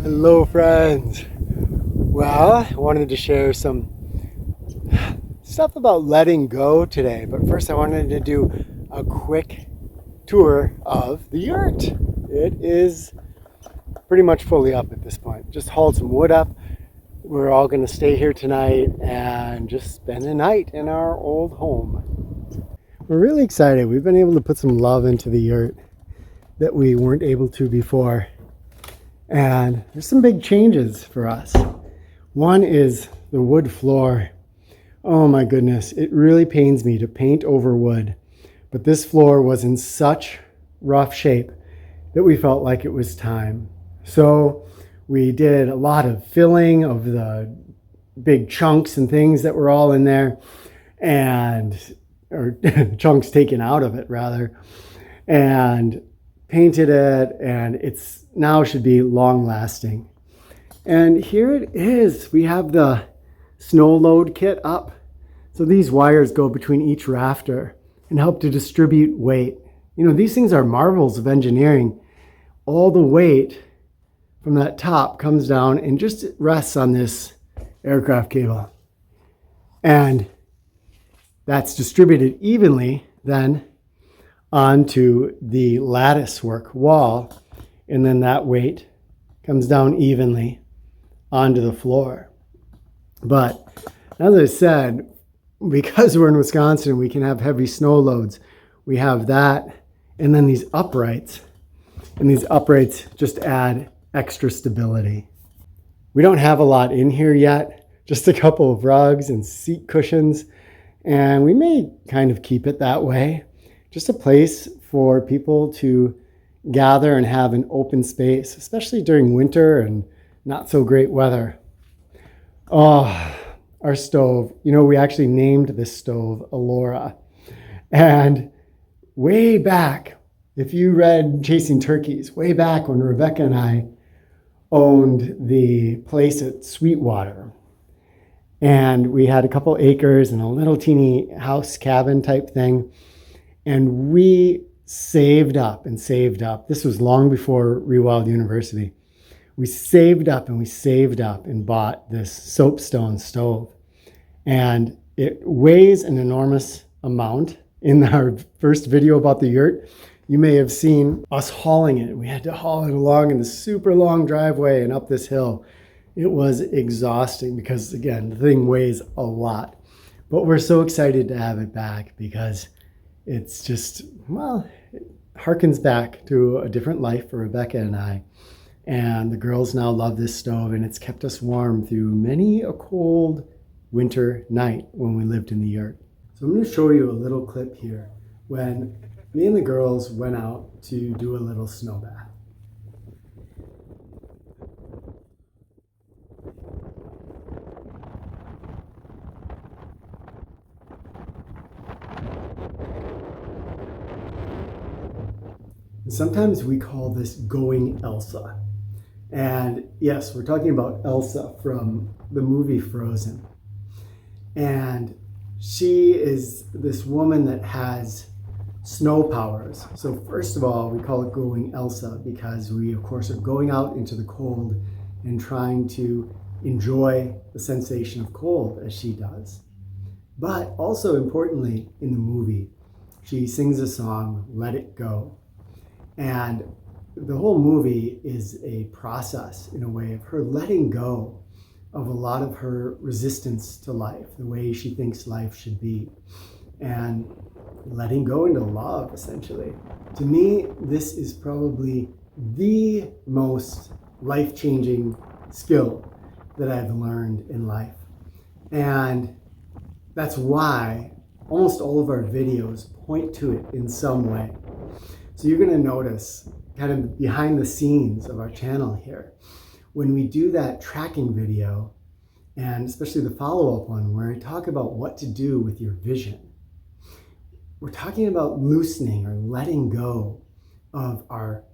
Hello friends. Well, I wanted to share some stuff about letting go today, but first I wanted to do a quick tour of the yurt. It is pretty much fully up at this point. Just hauled some wood up. We're all going to stay here tonight and just spend a night in our old home. We're really excited. We've been able to put some love into the yurt that we weren't able to before. And there's some big changes for us. One is the wood floor. Oh my goodness, it really pains me to paint over wood. But this floor was in such rough shape that we felt like it was time. So we did a lot of filling of the big chunks and things that were all in there, or chunks taken out of it rather, and painted it, and it's now should be long lasting. And here it is. We have the snow load kit up. So these wires go between each rafter and help to distribute weight. You know, these things are marvels of engineering. All the weight from that top comes down and just rests on this aircraft cable. And that's distributed evenly then onto the lattice work wall, and then that weight comes down evenly onto the floor. But as I said, because we're in Wisconsin, we can have heavy snow loads. We have that, and then these uprights, and these uprights just add extra stability. We don't have a lot in here yet, just a couple of rugs and seat cushions, and we may kind of keep it that way. Just a place for people to gather and have an open space, especially during winter and not so great weather. Oh, our stove. You know, we actually named this stove Alora. And way back, if you read Chasing Turkeys, way back when Rebecca and I owned the place at Sweetwater, and we had a couple acres and a little teeny house cabin type thing, and we saved up and saved up. This was long before ReWild University. We saved up and we saved up and bought this soapstone stove. And it weighs an enormous amount. In our first video about the yurt, you may have seen us hauling it. We had to haul it along in the super long driveway and up this hill. It was exhausting because, again, the thing weighs a lot. But we're so excited to have it back because it's just, well, it harkens back to a different life for Rebecca and I. And the girls now love this stove, and it's kept us warm through many a cold winter night when we lived in the yurt. So I'm going to show you a little clip here when me and the girls went out to do a little snow bath. Sometimes we call this going Elsa. And yes, we're talking about Elsa from the movie Frozen. And she is this woman that has snow powers. So first of all, we call it going Elsa because we, of course, are going out into the cold and trying to enjoy the sensation of cold as she does. But also importantly, in the movie, she sings a song, Let It Go. And the whole movie is a process, in a way, of her letting go of a lot of her resistance to life, the way she thinks life should be, and letting go into love, essentially. To me, this is probably the most life-changing skill that I've learned in life. And that's why almost all of our videos point to it in some way. So you're going to notice kind of behind the scenes of our channel here, when we do that tracking video, and especially the follow-up one where I talk about what to do with your vision, we're talking about loosening or letting go of our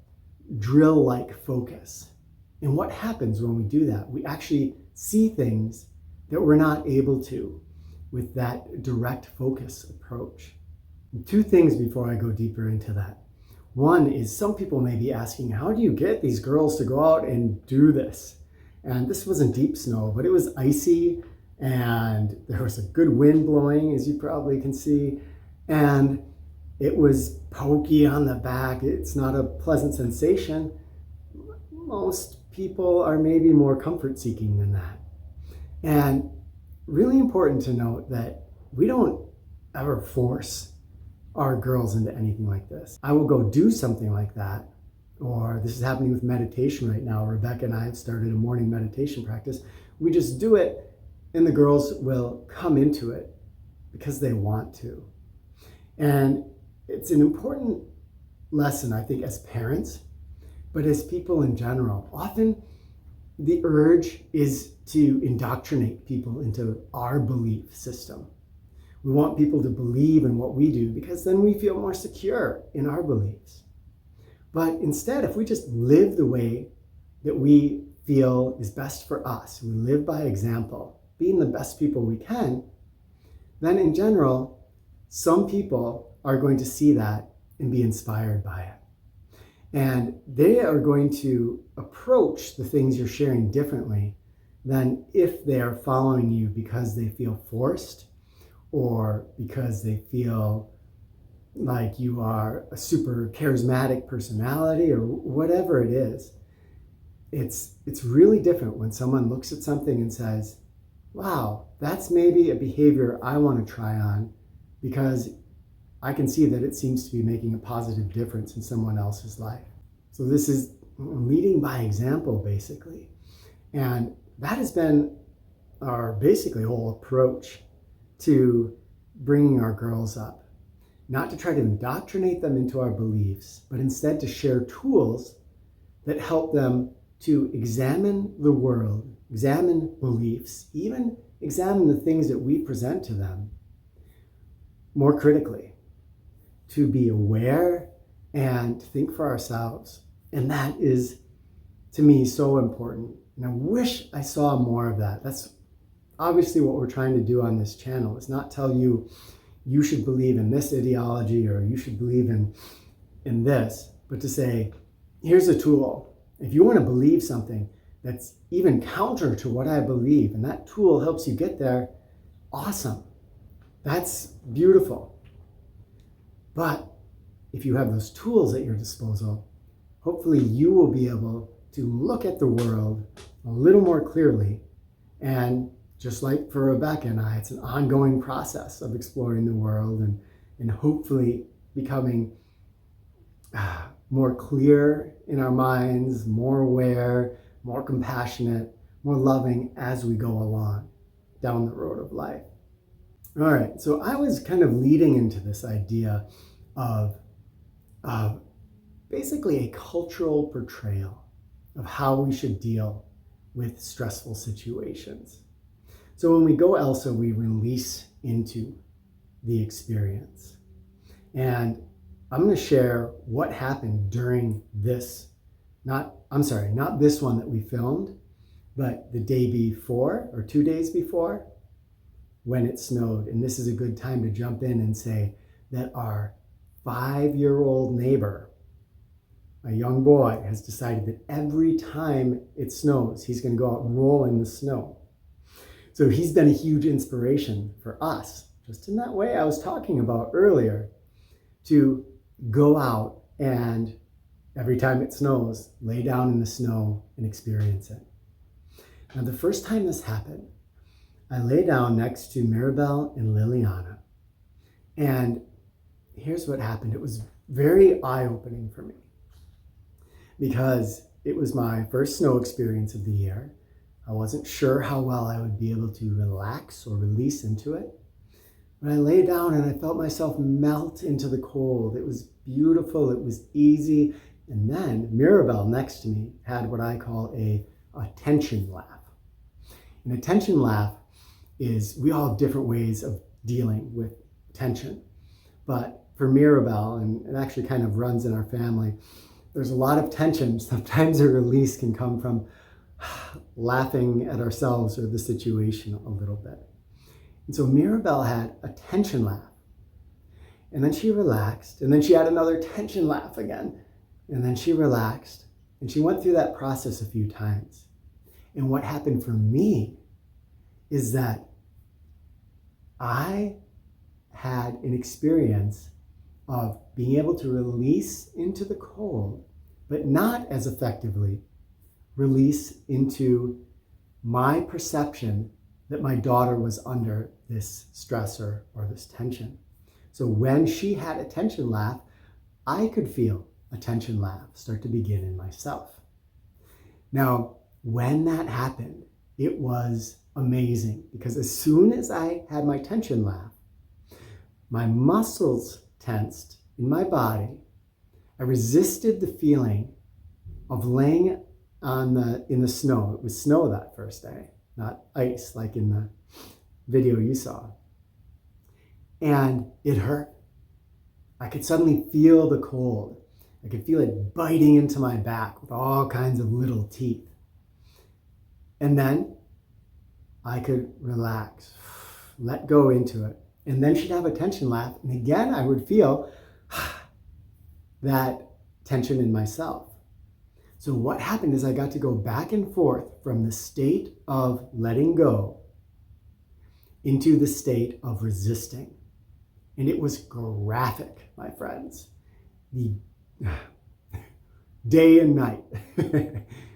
drill-like focus. And what happens when we do that? We actually see things that we're not able to with that direct focus approach. And two things before I go deeper into that. One is some people may be asking, how do you get these girls to go out and do this? And this wasn't deep snow, but it was icy and there was a good wind blowing, as you probably can see. And it was pokey on the back. It's not a pleasant sensation. Most people are maybe more comfort seeking than that. And really important to note that we don't ever force our girls into anything like this. I will go do something like that, or this is happening with meditation right now. Rebecca and I have started a morning meditation practice. We just do it and the girls will come into it because they want to. And it's an important lesson, I think, as parents, but as people in general. Often the urge is to indoctrinate people into our belief system. We want people to believe in what we do because then we feel more secure in our beliefs. But instead, if we just live the way that we feel is best for us, we live by example, being the best people we can, then in general, some people are going to see that and be inspired by it. And they are going to approach the things you're sharing differently than if they are following you because they feel forced or because they feel like you are a super charismatic personality or whatever it is. It's really different when someone looks at something and says, wow, that's maybe a behavior I want to try on because I can see that it seems to be making a positive difference in someone else's life. So this is leading by example, basically. And that has been our basically whole approach to bringing our girls up. Not to try to indoctrinate them into our beliefs, but instead to share tools that help them to examine the world, examine beliefs, even examine the things that we present to them more critically, to be aware and to think for ourselves. And that is, to me, so important. And I wish I saw more of that. That's obviously what we're trying to do on this channel, is not tell you you should believe in this ideology or you should believe in this, but to say, here's a tool. If you want to believe something that's even counter to what I believe, and that tool helps you get there, awesome. That's beautiful. But if you have those tools at your disposal, hopefully you will be able to look at the world a little more clearly. And just like for Rebecca and I, it's an ongoing process of exploring the world and hopefully becoming more clear in our minds, more aware, more compassionate, more loving as we go along down the road of life. All right, so I was kind of leading into this idea of basically a cultural portrayal of how we should deal with stressful situations. So when we go Elsa, we release into the experience. And I'm going to share what happened during this, not this one that we filmed, but the day before or 2 days before when it snowed. And this is a good time to jump in and say that our 5-year-old neighbor, a young boy, has decided that every time it snows, he's going to go out and roll in the snow. So he's been a huge inspiration for us, just in that way I was talking about earlier, to go out and every time it snows, lay down in the snow and experience it. Now, the first time this happened, I lay down next to Maribel and Liliana. And here's what happened. It was very eye-opening for me because it was my first snow experience of the year. I wasn't sure how well I would be able to relax or release into it. But I lay down and I felt myself melt into the cold. It was beautiful. It was easy. And then Mirabelle next to me had what I call a tension laugh. And a tension laugh is, we all have different ways of dealing with tension. But for Mirabelle, and it actually kind of runs in our family, there's a lot of tension. Sometimes a release can come from laughing at ourselves or the situation a little bit. And so Mirabelle had a tension laugh. And then she relaxed. And then she had another tension laugh again. And then she relaxed. And she went through that process a few times. And what happened for me is that I had an experience of being able to release into the cold, but not as effectively release into my perception that my daughter was under this stressor or this tension. So when she had a tension laugh, I could feel a tension laugh start to begin in myself. Now, when that happened, it was amazing because as soon as I had my tension laugh, my muscles tensed in my body. I resisted the feeling of laying in the snow. It was snow that first day, not ice like in the video you saw. And it hurt. I could suddenly feel the cold. I could feel it biting into my back with all kinds of little teeth. And then I could relax, let go into it. And then she'd have a tension laugh. And again, I would feel that tension in myself. So what happened is I got to go back and forth from the state of letting go into the state of resisting. And it was graphic, my friends. The day and night,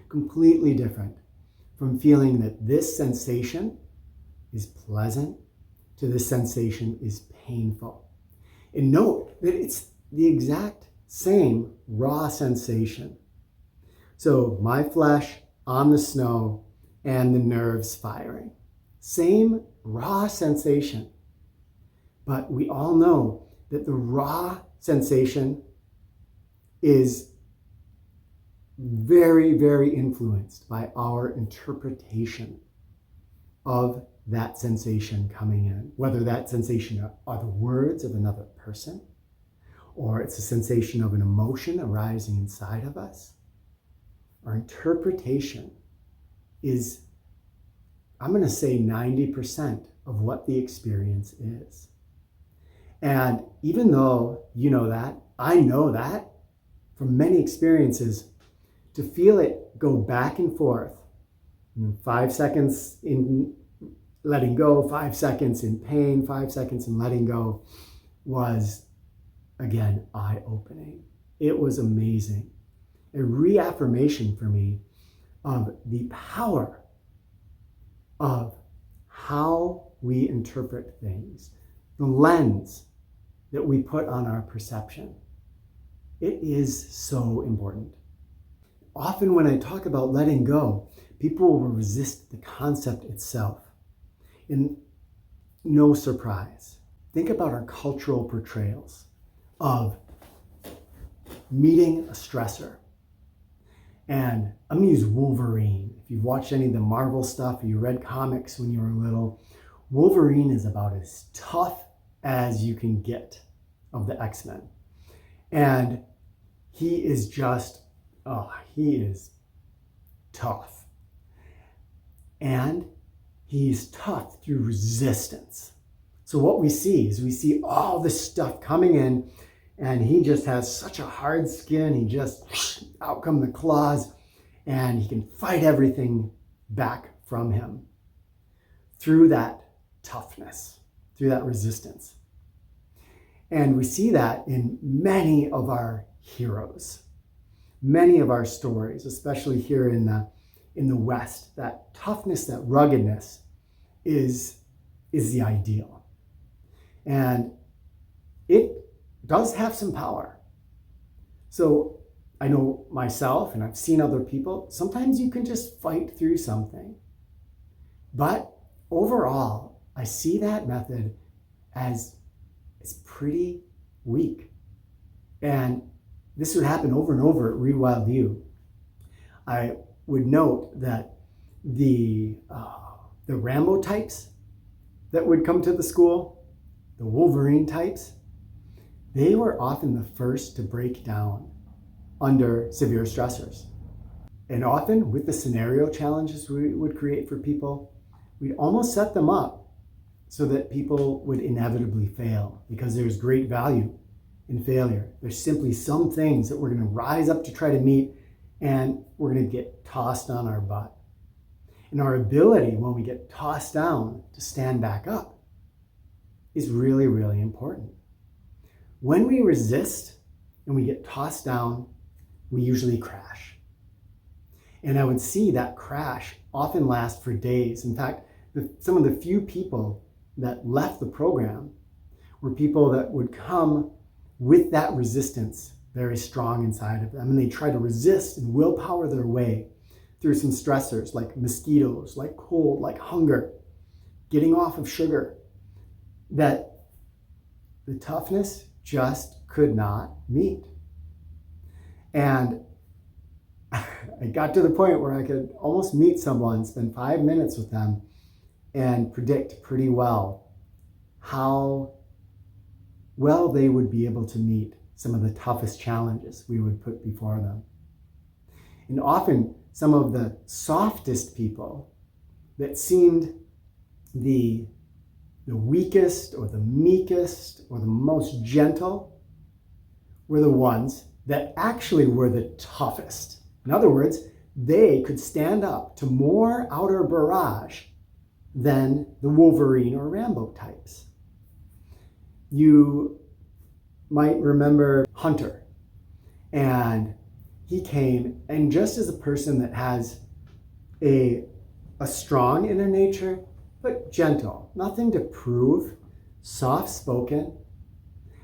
completely different from feeling that this sensation is pleasant to this sensation is painful. And note that it's the exact same raw sensation. So my flesh on the snow and the nerves firing. Same raw sensation. But we all know that the raw sensation is very, very influenced by our interpretation of that sensation coming in. Whether that sensation are the words of another person, or it's a sensation of an emotion arising inside of us. Our interpretation is, I'm going to say 90% of what the experience is. And even though you know that, I know that from many experiences, to feel it go back and forth, 5 seconds in letting go, 5 seconds in pain, 5 seconds in letting go, was, again, eye-opening. It was amazing. A reaffirmation for me of the power of how we interpret things, the lens that we put on our perception. It is so important. Often when I talk about letting go, people will resist the concept itself. And no surprise. Think about our cultural portrayals of meeting a stressor. And I'm going to use Wolverine. If you've watched any of the Marvel stuff or you read comics when you were little, Wolverine is about as tough as you can get of the X-Men. And he is just, he is tough. And he's tough through resistance. So what we see is we see all this stuff coming in, and he just has such a hard skin. He just, out come the claws, and he can fight everything back from him through that toughness, through that resistance. And we see that in many of our heroes, many of our stories, especially here in the West. That toughness, that ruggedness is the ideal. And it does have some power. So I know myself, and I've seen other people, sometimes you can just fight through something. But overall, I see that method as pretty weak. And this would happen over and over at ReWild U. I would note that the Rambo types that would come to the school, the Wolverine types, they were often the first to break down under severe stressors. And often with the scenario challenges we would create for people, we'd almost set them up so that people would inevitably fail, because there's great value in failure. There's simply some things that we're going to rise up to try to meet, and we're going to get tossed on our butt. And our ability, when we get tossed down, to stand back up is really, really important. When we resist and we get tossed down, we usually crash. And I would see that crash often last for days. In fact, some of the few people that left the program were people that would come with that resistance very strong inside of them. And they try to resist and willpower their way through some stressors like mosquitoes, like cold, like hunger, getting off of sugar, that the toughness just could not meet. And I got to the point where I could almost meet someone, spend 5 minutes with them, and predict pretty well how well they would be able to meet some of the toughest challenges we would put before them. And often some of the softest people that seemed the weakest or the meekest or the most gentle were the ones that actually were the toughest. In other words, they could stand up to more outer barrage than the Wolverine or Rambo types. You might remember Hunter, and he came, and just as a person that has a strong inner nature, but gentle, nothing to prove, soft-spoken.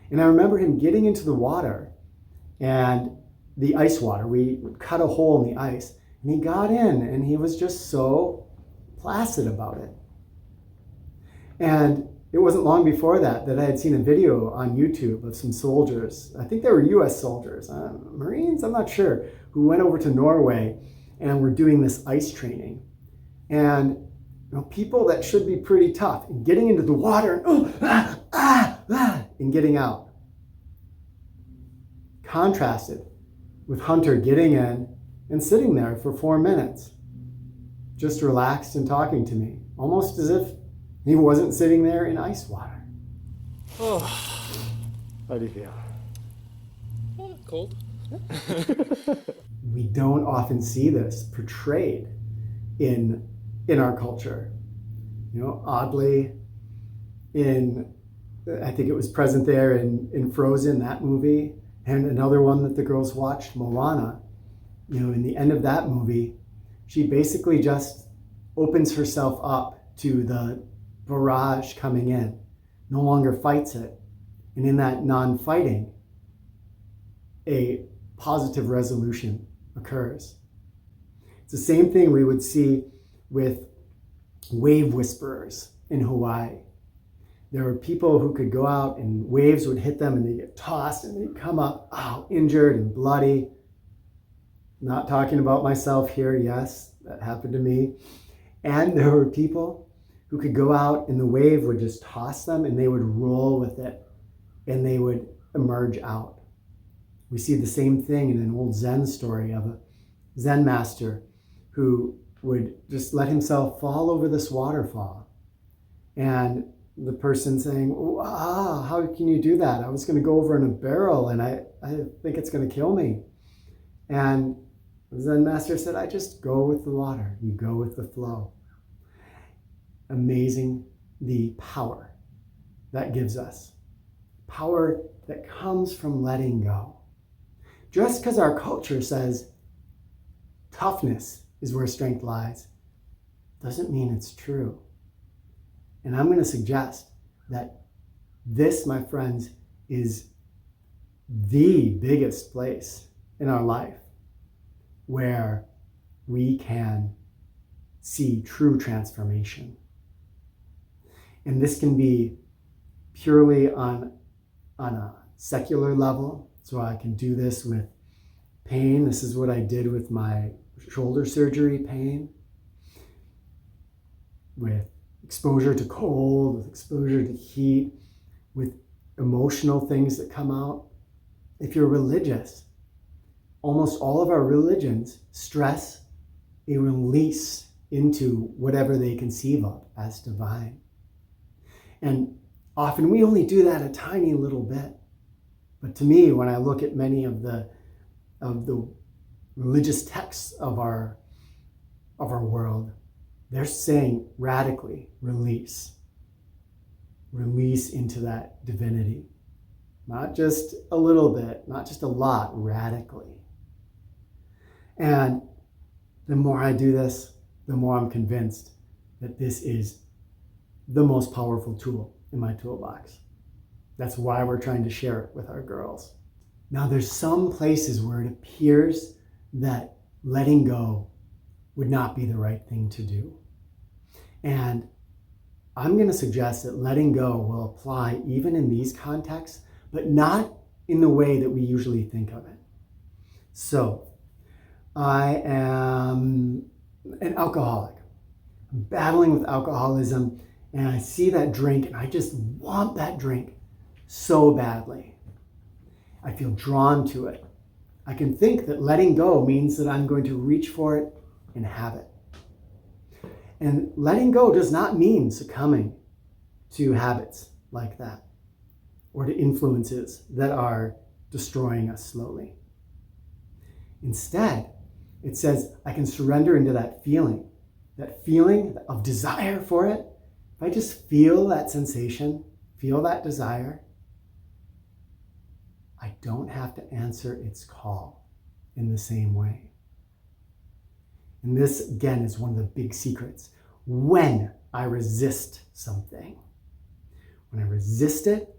And I remember him getting into the water, and the ice water, we would cut a hole in the ice, and he got in, and he was just so placid about it. And it wasn't long before that I had seen a video on YouTube of some soldiers, I think they were US soldiers, Marines, I'm not sure, who went over to Norway and were doing this ice training. And people that should be pretty tough, and getting into the water and getting out. Contrasted with Hunter getting in and sitting there for 4 minutes, just relaxed and talking to me, almost as if he wasn't sitting there in ice water. Oh, How do you feel? cold. We don't often see this portrayed in our culture. Oddly, I think it was present there in Frozen, that movie, and another one that the girls watched, Moana. In the end of that movie, she basically just opens herself up to the barrage coming in, no longer fights it. And in that non-fighting, a positive resolution occurs. It's the same thing we would see with wave whisperers in Hawaii. There were people who could go out and waves would hit them and they'd get tossed and they'd come up, injured and bloody. Not talking about myself here, yes, that happened to me. And there were people who could go out and the wave would just toss them and they would roll with it and they would emerge out. We see the same thing in an old Zen story of a Zen master who would just let himself fall over this waterfall. And the person saying, how can you do that? I was going to go over in a barrel and I think it's going to kill me. And the Zen master said, I just go with the water. You go with the flow. Amazing, the power that gives us. Power that comes from letting go. Just because our culture says toughness is where strength lies, doesn't mean it's true. And I'm going to suggest that this, my friends, is the biggest place in our life where we can see true transformation. And this can be purely on a secular level. So I can do this with pain. This is what I did with my shoulder surgery pain, with exposure to cold, with exposure to heat, with emotional things that come out. If you're religious, almost all of our religions stress a release into whatever they conceive of as divine. And often we only do that a tiny little bit. But to me, when I look at many of the religious texts of our world, they're saying radically release into that divinity. Not just a little bit, not just a lot, radically. And the more I do this, the more I'm convinced that this is the most powerful tool in my toolbox. That's why we're trying to share it with our girls. Now, there's some places where it appears that letting go would not be the right thing to do. And I'm going to suggest that letting go will apply even in these contexts, but not in the way that we usually think of it. So, I am an alcoholic. I'm battling with alcoholism, and I see that drink, and I just want that drink so badly. I feel drawn to it. I can think that letting go means that I'm going to reach for it and have it. And letting go does not mean succumbing to habits like that or to influences that are destroying us slowly. Instead, it says I can surrender into that feeling of desire for it. If I just feel that sensation, feel that desire, I don't have to answer its call in the same way. And this, again, is one of the big secrets. When I resist something, when I resist it,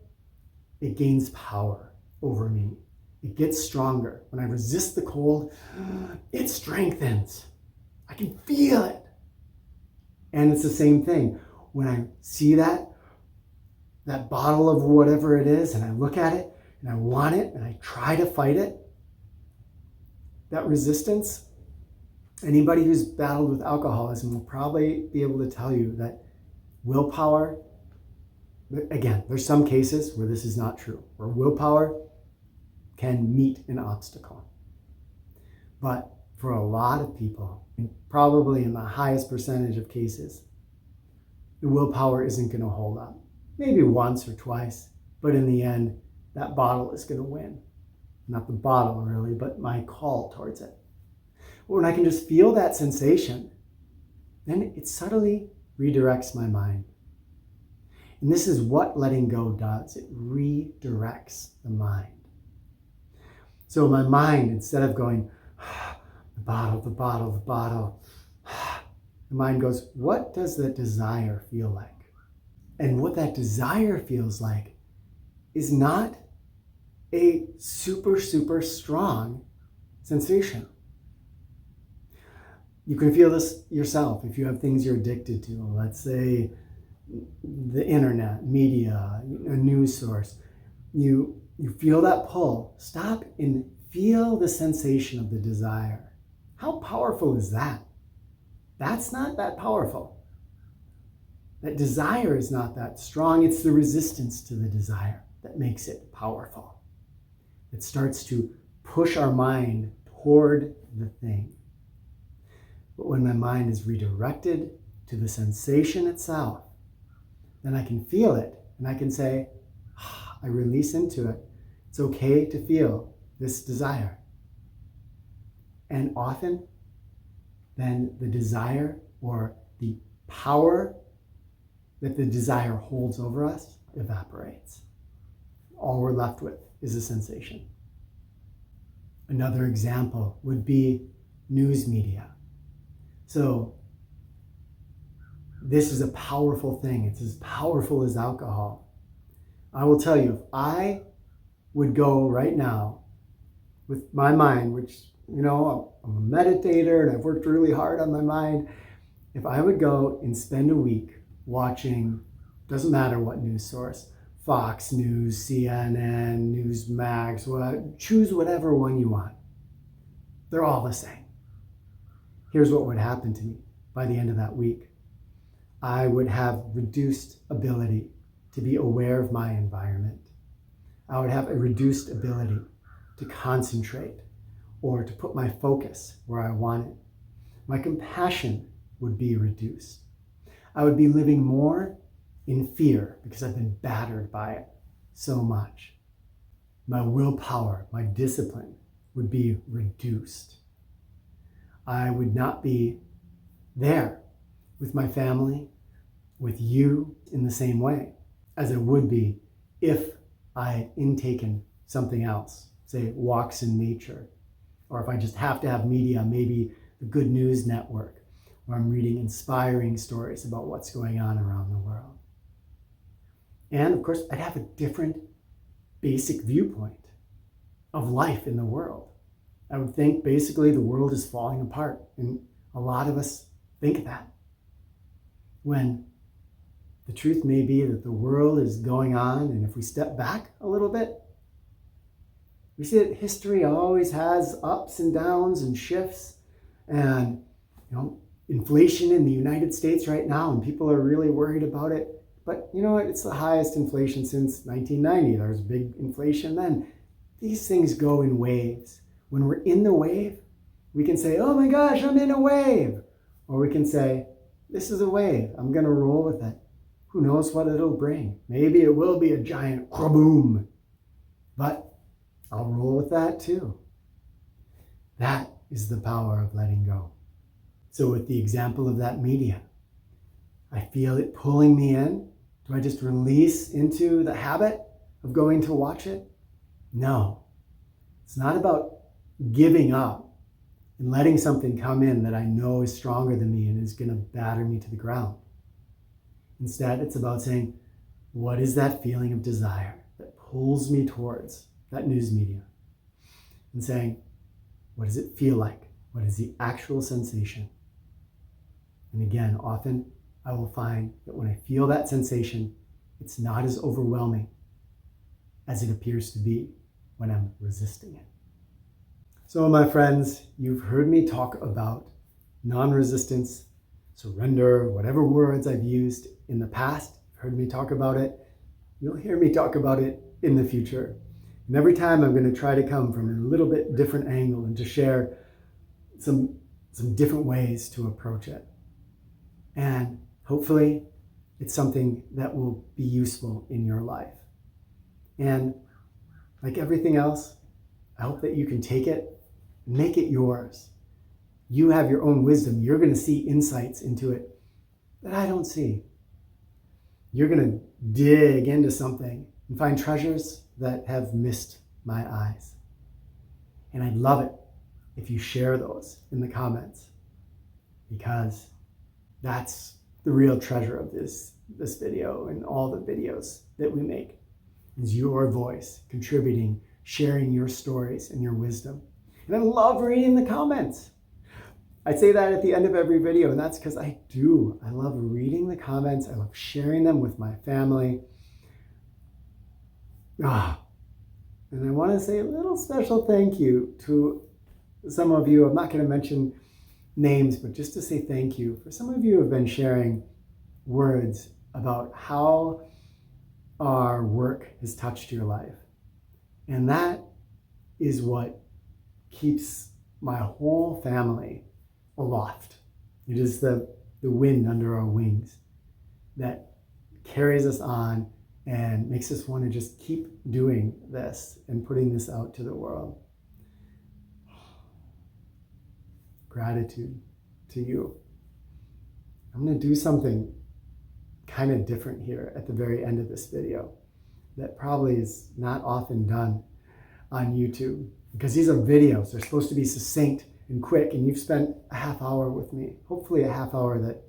it gains power over me. It gets stronger. When I resist the cold, it strengthens. I can feel it. And it's the same thing. When I see that bottle of whatever it is, and I look at it, and I want it, and I try to fight it, that resistance, anybody who's battled with alcoholism will probably be able to tell you that willpower, again, there's some cases where this is not true, where willpower can meet an obstacle. But for a lot of people, and probably in the highest percentage of cases, the willpower isn't going to hold up. Maybe once or twice, but in the end, that bottle is going to win. Not the bottle really, but my call towards it. When I can just feel that sensation, then it subtly redirects my mind. And this is what letting go does. It redirects the mind. So my mind, instead of going, the bottle, the mind goes, what does that desire feel like? And what that desire feels like is not a super, super strong sensation. You can feel this yourself if you have things you're addicted to. Let's say the internet, media, a news source. You feel that pull. Stop and feel the sensation of the desire. How powerful is that? That's not that powerful. That desire is not that strong. It's the resistance to the desire that makes it powerful. It starts to push our mind toward the thing. But when my mind is redirected to the sensation itself, then I can feel it and I can say, I release into it. It's okay to feel this desire. And often, then the desire or the power that the desire holds over us evaporates. All we're left with is a sensation. Another example would be news media. So this is a powerful thing. It's as powerful as alcohol. I will tell you, if I would go right now with my mind, which, I'm a meditator and I've worked really hard on my mind. If I would go and spend a week watching, doesn't matter what news source, Fox News, CNN, Newsmax, choose whatever one you want. They're all the same. Here's what would happen to me by the end of that week. I would have reduced ability to be aware of my environment. I would have a reduced ability to concentrate or to put my focus where I want it. My compassion would be reduced. I would be living more in fear because I've been battered by it so much. My willpower, my discipline would be reduced. I would not be there with my family, with you in the same way as I would be if I had intaken something else, say walks in nature, or if I just have to have media, maybe the Good News Network, where I'm reading inspiring stories about what's going on around the world. And of course, I'd have a different basic viewpoint of life in the world. I would think basically the world is falling apart, and a lot of us think that, when the truth may be that the world is going on, and if we step back a little bit, we see that history always has ups and downs and shifts, and inflation in the United States right now, and people are really worried about it. But you know what? It's the highest inflation since 1990. There was big inflation then. These things go in waves. When we're in the wave, we can say, oh my gosh, I'm in a wave. Or we can say, this is a wave. I'm going to roll with it. Who knows what it'll bring? Maybe it will be a giant kaboom. But I'll roll with that too. That is the power of letting go. So with the example of that media, I feel it pulling me in. Do I just release into the habit of going to watch it? No. It's not about giving up and letting something come in that I know is stronger than me and is going to batter me to the ground. Instead, it's about saying, what is that feeling of desire that pulls me towards that news media? And saying, what does it feel like? What is the actual sensation? And again, often I will find that when I feel that sensation, it's not as overwhelming as it appears to be when I'm resisting it. So my friends, you've heard me talk about non-resistance, surrender, whatever words I've used in the past. You've heard me talk about it. You'll hear me talk about it in the future. And every time I'm going to try to come from a little bit different angle and to share some different ways to approach it. And hopefully it's something that will be useful in your life. And like everything else, I hope that you can take it and make it yours. You have your own wisdom. You're going to see insights into it that I don't see. You're going to dig into something and find treasures that have missed my eyes. And I'd love it if you share those in the comments, because that's the real treasure of this video and all the videos that we make, is your voice contributing, sharing your stories and your wisdom. And I love reading the comments. I say that at the end of every video, and that's because I do. I love reading the comments. I love sharing them with my family. And I want to say a little special thank you to some of you. I'm not going to mention names, but just to say thank you for some of you who have been sharing words about how our work has touched your life. And that is what keeps my whole family aloft. It is the wind under our wings that carries us on and makes us want to just keep doing this and putting this out to the world. Gratitude to you. I'm going to do something kind of different here at the very end of this video that probably is not often done on YouTube, because these are videos. They're supposed to be succinct and quick, and you've spent a half hour with me, hopefully a half hour that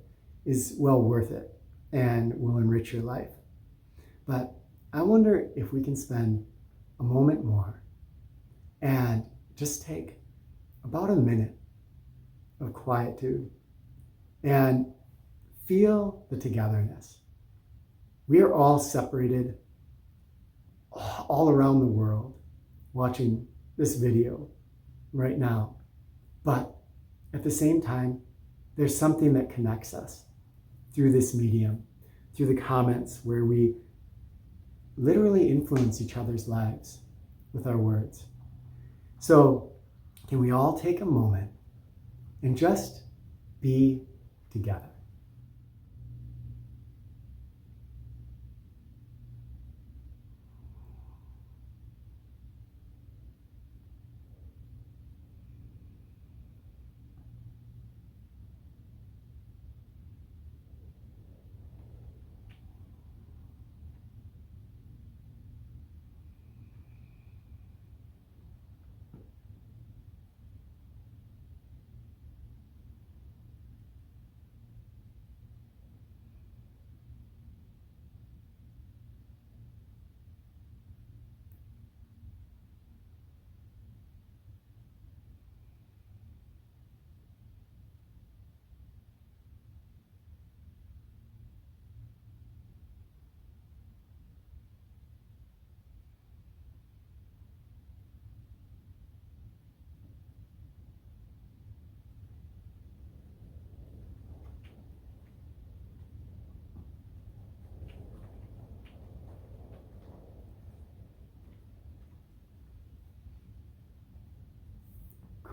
is well worth it and will enrich your life. But I wonder if we can spend a moment more and just take about a minute of quietude and feel the togetherness. We are all separated all around the world watching this video right now. But at the same time, there's something that connects us through this medium, through the comments, where we literally influence each other's lives with our words. So can we all take a moment and just be together?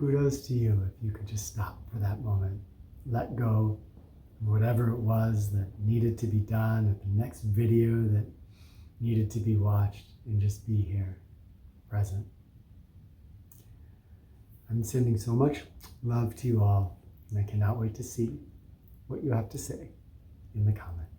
kudos to you if you could just stop for that moment, let go of whatever it was that needed to be done at the next video that needed to be watched, and just be here, present. I'm sending so much love to you all, and I cannot wait to see what you have to say in the comments.